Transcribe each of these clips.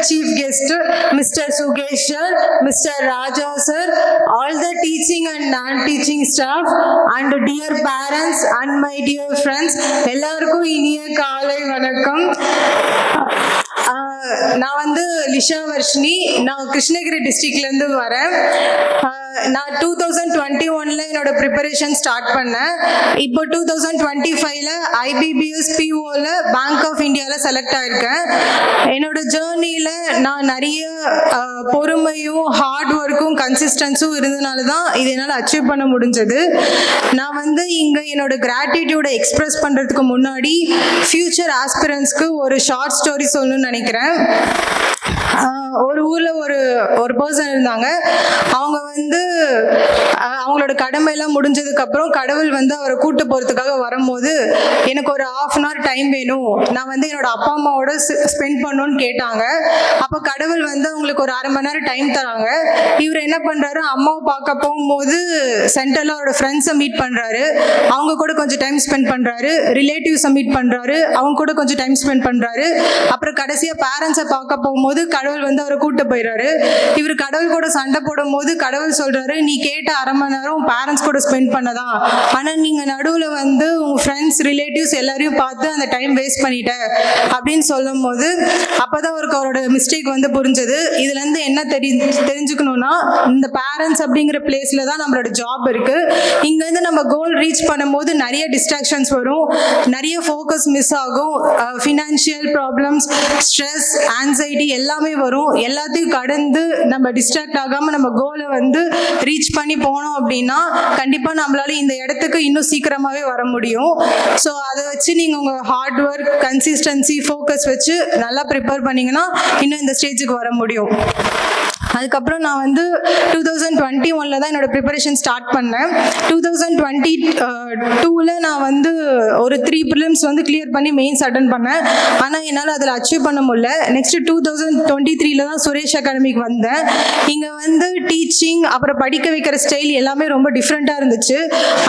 chief guest, Mr. Sugesh sir, Mr. Raja sir, all the teaching and non-teaching staff, and dear parents and my dear friends, எல்லாருக்கும் இனிய காலை வணக்கம். நான் வந்து லிஷா வர்ஷினி, நான் கிருஷ்ணகிரி டிஸ்ட்ரிக்ட்லேருந்து வரேன். நான் 2021 என்னோட ப்ரிப்பரேஷன் ஸ்டார்ட் பண்ணேன். இப்போ 2025 ஐபிபிஎஸ் பிஓவில் பேங்க் ஆஃப் இந்தியாவில் செலக்ட் ஆகிருக்கேன். என்னோட ஜேர்னியில் நான் நிறைய பொறுமையும் ஹார்ட் ஒர்க்கும் கன்சிஸ்டன்ஸும் இருந்தனால தான் இது என்னால் அச்சீவ் பண்ண முடிஞ்சது. நான் வந்து இங்கே என்னோட கிராட்டிடியூடை எக்ஸ்பிரஸ் பண்ணுறதுக்கு முன்னாடி ஃபியூச்சர் ஆஸ்பிரன்ஸ்க்கு ஒரு ஷார்ட் ஸ்டோரி சொல்லணும்னு நினைக்கிறேன். ஒரு ஊரில் ஒரு பர்சன் இருந்தாங்க. அவங்க வந்து அவங்களோட கடமையெல்லாம் முடிஞ்சதுக்கப்புறம் கடவுள் வந்து அவரை கூட்டு போகிறதுக்காக வரும்போது எனக்கு ஒரு 1/2 hour டைம் வேணும், நான் வந்து என்னோட அப்பா அம்மாவோட ஸ்பெண்ட் பண்ணணும்னு கேட்டாங்க. அப்போ கடவுள் வந்து அவங்களுக்கு ஒரு 1/2 மணி நேரம் டைம் தராங்க. இவர் என்ன பண்ணுறாரு, அம்மாவை பார்க்க போகும்போது சென்டரில் அவரோட ஃப்ரெண்ட்ஸை மீட் பண்ணுறாரு, அவங்க கூட கொஞ்சம் டைம் ஸ்பெண்ட் பண்ணுறாரு. ரிலேட்டிவ்ஸை மீட் பண்ணுறாரு, அவங்க கூட கொஞ்சம் டைம் ஸ்பெண்ட் பண்ணுறாரு. அப்புறம் கடைசியாக பேரண்ட்ஸை பார்க்க போகும்போது கடவுள் வந்து அவரை கூட்டு போயிடுறாரு. இவர் கடவுள் கூட சண்டை போடும் போது கடவுள் சொல்றாரு, நீ கேட்ட 1/2 மணி நேரம் பேரண்ட்ஸ் கூட ஸ்பெண்ட் பண்ணதான், ஆனா நீங்க நடுவில் வந்து உங்க ஃப்ரெண்ட்ஸ் ரிலேட்டிவ்ஸ் எல்லாரையும் பார்த்து அந்த டைம் வேஸ்ட் பண்ணிட்ட அப்படின்னு சொல்லும் போது அப்பதான் அவரோட மிஸ்டேக் வந்து புரிஞ்சது. இதுல இருந்து என்ன தெரிஞ்சுக்கணும்னா, இந்த பேரண்ட்ஸ் அப்படிங்கிற பிளேஸ்ல தான் நம்மளோட ஜாப் இருக்கு. இங்க இருந்து நம்ம கோல் ரீச் பண்ணும்போது நிறைய டிஸ்ட்ராக்ஷன்ஸ் வரும், நிறைய ஃபோக்கஸ் மிஸ் ஆகும், ஃபினான்ஷியல் ப்ராப்ளம்ஸ், ஸ்ட்ரெஸ், ஆன்சைட்டி எல்லாமே வரும். எல்லாத்தையும் கடந்து நம்ம டிஸ்ட்ராக்ட் ஆகாம நம்ம கோலை வந்து ரீச் பண்ணி போனோம் அப்படின்னா கண்டிப்பா நம்மளால இந்த இடத்துக்கு இன்னும் சீக்கிரமாவே வர முடியும். ஸோ அதை வச்சு நீங்க உங்க ஹார்ட் ஒர்க், கன்சிஸ்டன்சி, ஃபோக்கஸ் வச்சு நல்லா ப்ரிப்பேர் பண்ணீங்கன்னா இன்னும் இந்த ஸ்டேஜுக்கு வர முடியும். அதுக்கப்புறம் நான் வந்து 2021 தான் என்னோட ப்ரிப்பரேஷன் ஸ்டார்ட் பண்ணேன். 2022 நான் வந்து ஒரு 3 ப்ரிலிம்ஸ் வந்து கிளியர் பண்ணி மெயின்ஸ் அட்டன் பண்ணேன். ஆனால் என்னால் அதில் அச்சீவ் பண்ண முடியல. நெக்ஸ்ட் 2023 தான் சுரேஷ் அகாடமிக்கு வந்தேன். இங்கே வந்து டீச்சிங் அப்புறம் படிக்க வைக்கிற ஸ்டைல் எல்லாமே ரொம்ப டிஃப்ரெண்ட்டாக இருந்துச்சு.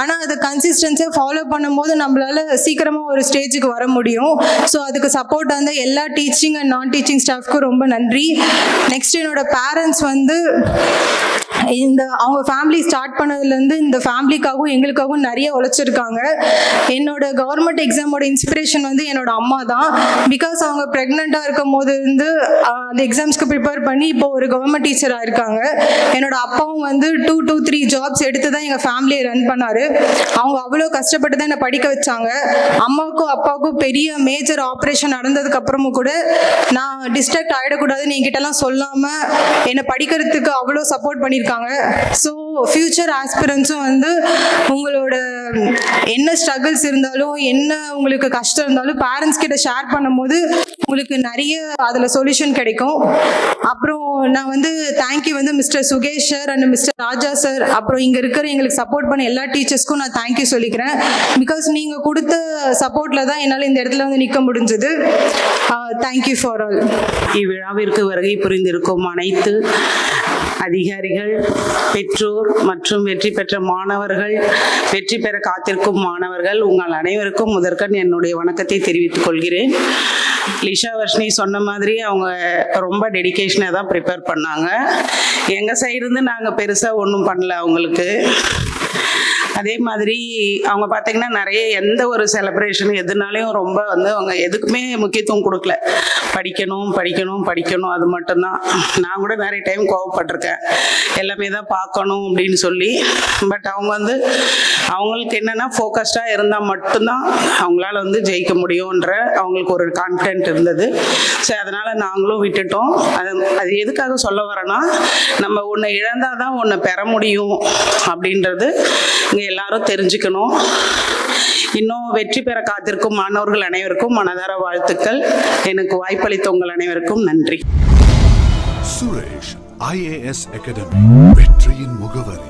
ஆனால் அதை கன்சிஸ்டன்ஸியாக ஃபாலோ பண்ணும்போது நம்மளால சீக்கிரமாக ஒரு ஸ்டேஜுக்கு வர முடியும். ஸோ அதுக்கு சப்போர்ட் வந்து எல்லா டீச்சிங் அண்ட் நான் டீச்சிங் ஸ்டாஃப்க்கும் ரொம்ப நன்றி. நெக்ஸ்ட் என்னோட பேரண்ட்ஸ் வந்து அவங்க ஃபேமிலி ஸ்டார்ட் பண்ணதுலேருந்து இந்த ஃபேமிலிக்காகவும் எங்களுக்காகவும் நிறைய உழைச்சிருக்காங்க. என்னோட கவர்மெண்ட் எக்ஸாமோட இன்ஸ்பிரேஷன் வந்து என்னோட அம்மா தான். பிகாஸ் அவங்க ப்ரெக்னெண்ட்டாக இருக்கும் போது இருந்து அந்த எக்ஸாம்ஸ்க்கு ப்ரிப்பேர் பண்ணி இப்போ ஒரு கவர்மெண்ட் டீச்சராக இருக்காங்க. என்னோட அப்பாவும் வந்து 2 to 3 ஜாப்ஸ் எடுத்து தான் எங்கள் ஃபேமிலியை ரன் பண்ணார். அவங்க அவ்வளோ கஷ்டப்பட்டு தான் என்னை படிக்க வச்சாங்க. அம்மாவுக்கும் அப்பாவுக்கும் பெரிய மேஜர் ஆப்ரேஷன் நடந்ததுக்கு அப்புறமும் கூட நான் டிஸ்ட்ராக்ட் ஆகிடக்கூடாதுன்னு என்கிட்டலாம் சொல்லாமல் என்னை படிக்கிறதுக்கு அவ்வளோ சப்போர்ட் பண்ணியிருக்காங்க. ஸோ ஃபியூச்சர் ஆஸ்பிரன்ஸும் வந்து உங்களோட என்ன ஸ்ட்ரகிள்ஸ் இருந்தாலும், என்ன உங்களுக்கு கஷ்டம் இருந்தாலும் பேரண்ட்ஸ் கிட்ட ஷேர் பண்ணும்போது உங்களுக்கு நிறைய அதில் சொல்யூஷன் கிடைக்கும். அப்புறம் நான் வந்து தேங்க்யூ வந்து mister Sukesh sir and mister Raja sir, அப்புறம் இங்கே இருக்கிற எங்களுக்கு சப்போர்ட் பண்ண எல்லா டீச்சர்ஸ்க்கும் நான் தேங்க்யூ சொல்லிக்கிறேன். பிகாஸ் நீங்கள் கொடுத்த சப்போர்ட்டில் தான் என்னால் இந்த இடத்துல வந்து நிற்க முடிஞ்சது. Thank you for all. இவ்விழாவிற்கு வருகை புரிந்திருக்கும் அனைத்து அதிகாரிகள், பெற்றோர் மற்றும் வெற்றி பெற்ற மாணவர்கள், வெற்றி பெற காத்திருக்கும் மாணவர்கள், உங்கள் அனைவருக்கும் முதற்கண் என்னுடைய வணக்கத்தை தெரிவித்துக் கொள்கிறேன். லிஷா வர்ஷினி சொன்ன மாதிரி அவங்க ரொம்ப டெடிகேஷனாக தான் ப்ரிப்பேர் பண்ணாங்க. எங்கள் சைடுருந்து நாங்கள் பெருசாக ஒன்றும் பண்ணல அவங்களுக்கு. அதே மாதிரி அவங்க பார்த்தீங்கன்னா நிறைய எந்த ஒரு செலிப்ரேஷன் எதுனாலையும் ரொம்ப வந்து அவங்க எதுக்குமே முக்கியத்துவம் கொடுக்கல. படிக்கணும் படிக்கணும் படிக்கணும், அது மட்டும்தான். நான் கூட நிறைய டைம் கோவப்பட்டிருக்கேன், எல்லாமே தான் பார்க்கணும் அப்படின்னு சொல்லி. பட் அவங்க வந்து அவங்களுக்கு என்னென்னா ஃபோக்கஸ்டாக இருந்தால் மட்டும்தான் அவங்களால வந்து ஜெயிக்க முடியுன்ற அவங்களுக்கு ஒரு கான்ஃபிடென்ட் இருந்தது. ஸோ அதனால் நாங்களும் விட்டுட்டோம். அது எதுக்காக சொல்ல வரேன்னா, நம்ம ஒன்று இழந்தால் தான் ஒன்று பெற முடியும் அப்படின்றது இங்கே எல்லாரும் தெரிஞ்சுக்கணும். இன்னும் வெற்றி பெற காத்திருக்கும் மாணவர்கள் அனைவருக்கும் மனதார வாழ்த்துக்கள். எனக்கு வாய்ப்பளித்த உங்கள் அனைவருக்கும் நன்றி. சுரேஷ் IAS அகாடமி, வெற்றியின் முகவரி.